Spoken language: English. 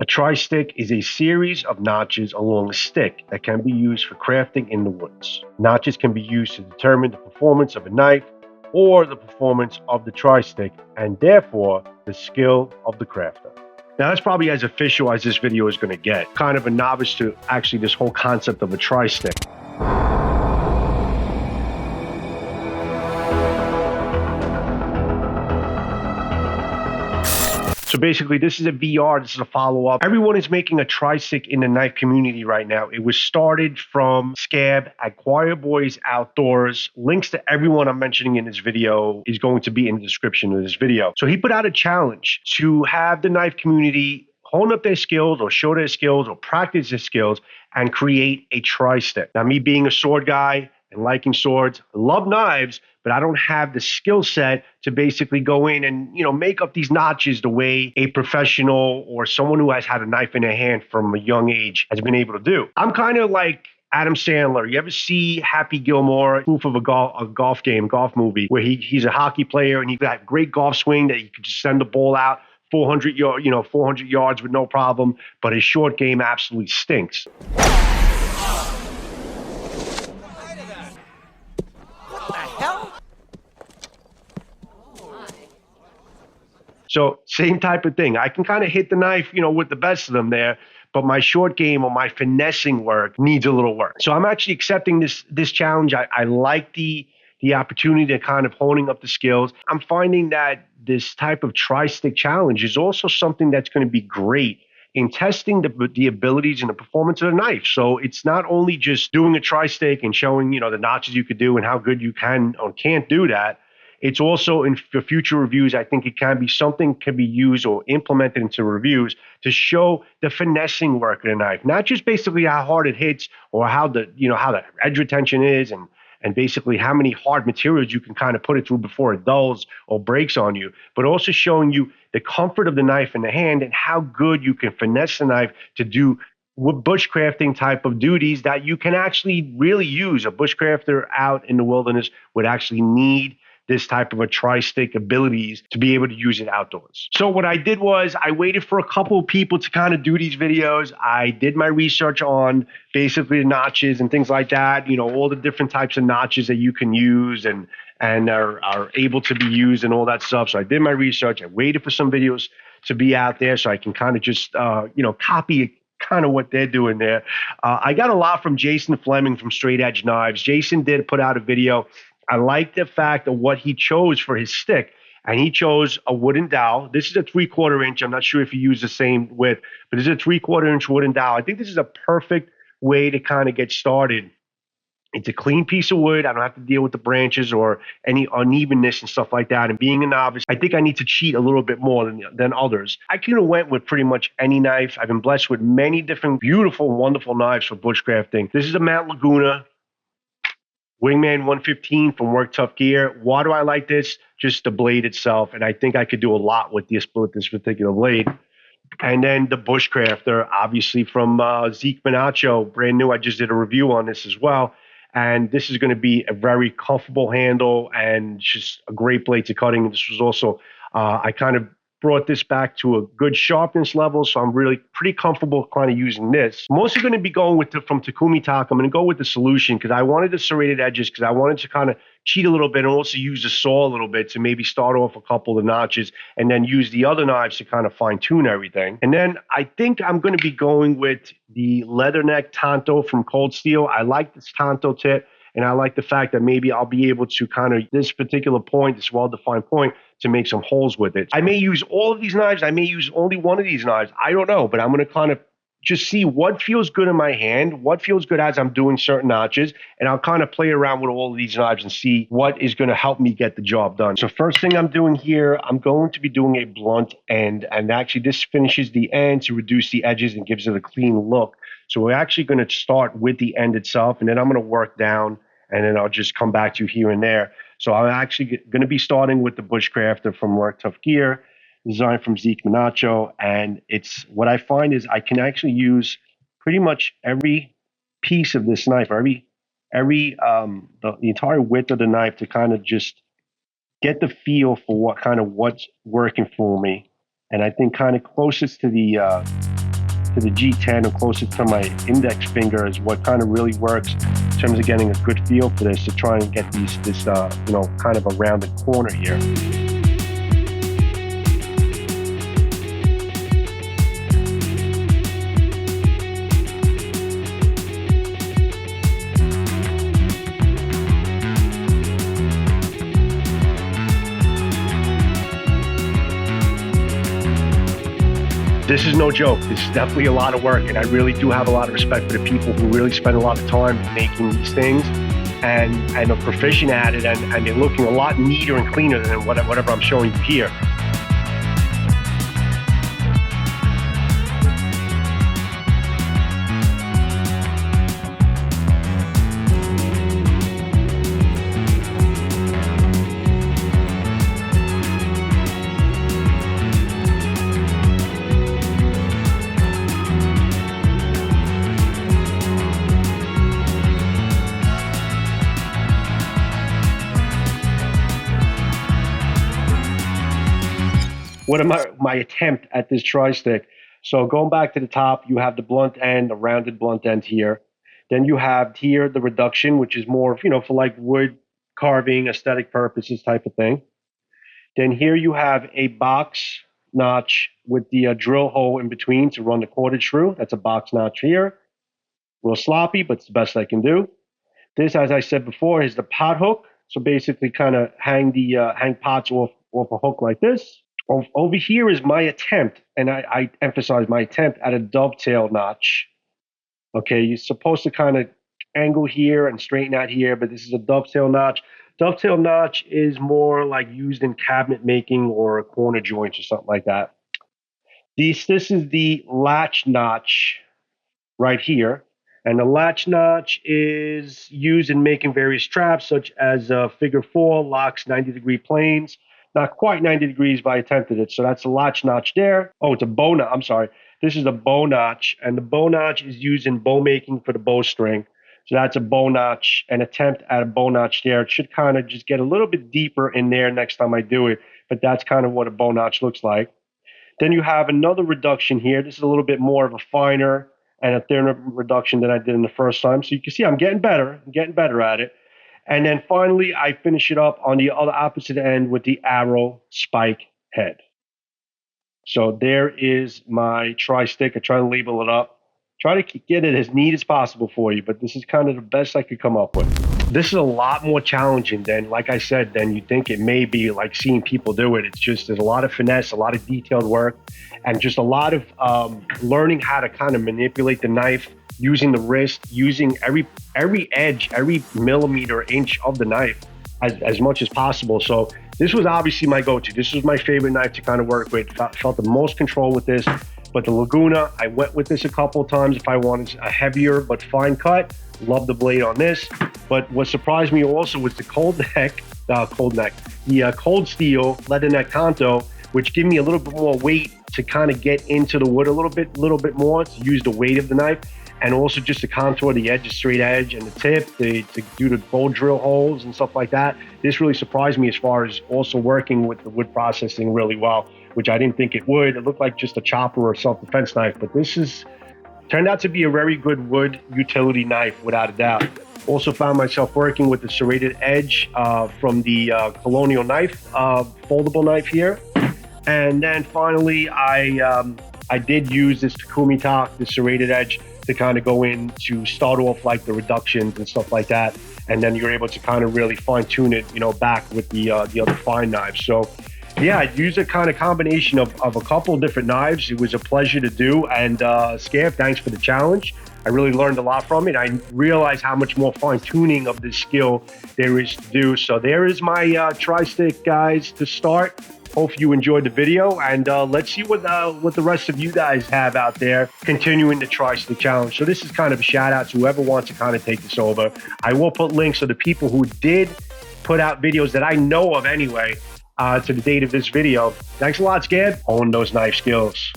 A tri-stick is a series of notches along a stick that can be used for crafting in the woods. Notches can be used to determine the performance of a knife or the performance of the tri-stick, and therefore the skill of the crafter. Now that's probably as official as this video is going to get. Kind of a novice to actually this whole concept of a tri-stick. So basically, this is a VR, this is a follow-up. Everyone is making a tri-stick in the knife community right now. It was started from Scab at Choir Boys Outdoors. Links to everyone I'm mentioning in this video is going to be in the description of this video. So he put out a challenge to have the knife community hone up their skills or show their skills or practice their skills and create a tri-stick. Now, me being a sword guy and liking swords, I love knives, but I don't have the skill set to basically go in and, make up these notches the way a professional or someone who has had a knife in their hand from a young age has been able to do. I'm kind of like Adam Sandler. You ever see Happy Gilmore, proof of a golf movie, where he's a hockey player and he's got a great golf swing that he could just send the ball out 400 yards with no problem, but his short game absolutely stinks. So same type of thing. I can kind of hit the knife, with the best of them there, but my short game or my finessing work needs a little work. So I'm actually accepting this challenge. I like the opportunity to kind of honing up the skills. I'm finding that this type of tri-stick challenge is also something that's going to be great in testing the abilities and the performance of the knife. So it's not only just doing a tri-stick and showing, the notches you could do and how good you can or can't do that. It's also for future reviews. I think it can be something can be used or implemented into reviews to show the finessing work of the knife, not just basically how hard it hits or how the edge retention is and basically how many hard materials you can kind of put it through before it dulls or breaks on you, but also showing you the comfort of the knife in the hand and how good you can finesse the knife to do bushcrafting type of duties that you can actually really use. A bushcrafter out in the wilderness would actually need this type of a tri-stick abilities to be able to use it outdoors. So what I did was I waited for a couple of people to kind of do these videos. I did my research on basically the notches and things like that, all the different types of notches that you can use and are able to be used and all that stuff. So I did my research. I waited for some videos to be out there so I can kind of just, copy kind of what they're doing there. I got a lot from Jason Fleming from Straight Edge Knives. Jason did put out a video. I like the fact of what he chose for his stick, and he chose a wooden dowel. This is a 3/4 inch. I'm not sure if he used the same width, but this is a 3/4 inch wooden dowel. I think this is a perfect way to kind of get started. It's a clean piece of wood. I don't have to deal with the branches or any unevenness and stuff like that. And being a novice, I think I need to cheat a little bit more than others. I could have went with pretty much any knife. I've been blessed with many different beautiful, wonderful knives for bushcrafting. This is a Mount Laguna Wingman 115 from Work Tough Gear. Why do I like this? Just the blade itself. And I think I could do a lot with this particular blade. And then the Bushcrafter, obviously from Zeke Minacho, brand new. I just did a review on this as well. And this is going to be a very comfortable handle and just a great blade to cutting. This was also, I kind of brought this back to a good sharpness level, so I'm really pretty comfortable kind of using this. I'm also going to be going with from Takumi Talk. I'm going to go with the Solution because I wanted the serrated edges because I wanted to kind of cheat a little bit and also use the saw a little bit to maybe start off a couple of the notches and then use the other knives to kind of fine tune everything. And then I think I'm going to be going with the Leatherneck Tanto from Cold Steel. I like this Tanto tip. And I like the fact that maybe I'll be able to kind of this particular point, this well-defined point, to make some holes with it. I may use all of these knives. I may use only one of these knives. I don't know, but I'm going to kind of just see what feels good in my hand, what feels good as I'm doing certain notches, and I'll kind of play around with all of these knives and see what is going to help me get the job done. So first thing I'm doing here, I'm going to be doing a blunt end, and actually this finishes the end to reduce the edges and gives it a clean look. So we're actually going to start with the end itself, and then I'm going to work down, and then I'll just come back to here and there. So I'm actually going to be starting with the Bushcrafter from Work Tough Gear, designed from Zeke Minacho, and it's what I find is I can actually use pretty much every piece of this knife, or the entire width of the knife to kind of just get the feel for what's working for me. And I think kind of closest to the to the G10 or closest to my index finger is what kind of really works in terms of getting a good feel for this to try and get this kind of a rounded corner here. This is no joke. This is definitely a lot of work, and I really do have a lot of respect for the people who really spend a lot of time making these things and are proficient at it, and they're looking a lot neater and cleaner than whatever I'm showing you here. What am my attempt at this tri-stick? So going back to the top, you have the blunt end, the rounded blunt end here. Then you have here the reduction, which is more, for like wood carving, aesthetic purposes type of thing. Then here you have a box notch with the drill hole in between to run the cordage through. That's a box notch here. A little sloppy, but it's the best I can do. This, as I said before, is the pot hook. So basically kind of hang pots off a hook like this. Over here is my attempt, and I emphasize my attempt at a dovetail notch. Okay, you're supposed to kind of angle here and straighten out here, but this is a dovetail notch. Dovetail notch is more like used in cabinet making or corner joints or something like that. This is the latch notch right here. And the latch notch is used in making various traps, such as figure 4, locks, 90-degree planes. Not quite 90 degrees, but I attempted it. So that's a latch notch there. Oh, it's a bow notch. I'm sorry. This is a bow notch, and the bow notch is used in bow making for the bowstring. So that's a bow notch, an attempt at a bow notch there. It should kind of just get a little bit deeper in there next time I do it, but that's kind of what a bow notch looks like. Then you have another reduction here. This is a little bit more of a finer and a thinner reduction than I did in the first time. So you can see I'm getting better. I'm getting better at it. And then finally, I finish it up on the other opposite end with the arrow spike head. So there is my tri-stick. I try to label it up. Try to get it as neat as possible for you, but this is kind of the best I could come up with. This is a lot more challenging than, like I said, than you think it may be, like seeing people do it. It's just, there's a lot of finesse, a lot of detailed work, and just a lot of learning how to kind of manipulate the knife, using the wrist, using every edge, every millimeter, inch of the knife as much as possible. So this was obviously my go-to. This was my favorite knife to kind of work with. Felt the most control with this. But the Laguna, I went with this a couple of times if I wanted a heavier but fine cut. Love the blade on this. But what surprised me also was the cold steel leather neck Kanto, which gave me a little bit more weight to kind of get into the wood a little bit more, to use the weight of the knife. And also just to contour the edge, the straight edge and the tip, to do the bow drill holes and stuff like that. This really surprised me as far as also working with the wood processing really well, which I didn't think it would. It looked like just a chopper or self-defense knife, but this turned out to be a very good wood utility knife, without a doubt. Also found myself working with the serrated edge from the Colonial knife, foldable knife here. And then finally, I did use this Takumi Talk, the serrated edge, to kind of go in to start off like the reductions and stuff like that. And then you're able to kind of really fine tune it, back with the other fine knives. So yeah, I used a kind of combination of a couple different knives. It was a pleasure to do. And Scab, thanks for the challenge. I really learned a lot from it. I realized how much more fine tuning of this skill there is to do. So there is my tri-stick, guys, to start. Hope you enjoyed the video, and let's see what the rest of you guys have out there continuing the tri-stick challenge. So this is kind of a shout out to whoever wants to kind of take this over. I will put links of the people who did put out videos that I know of anyway to the date of this video. Thanks a lot, Scab. Own those knife skills.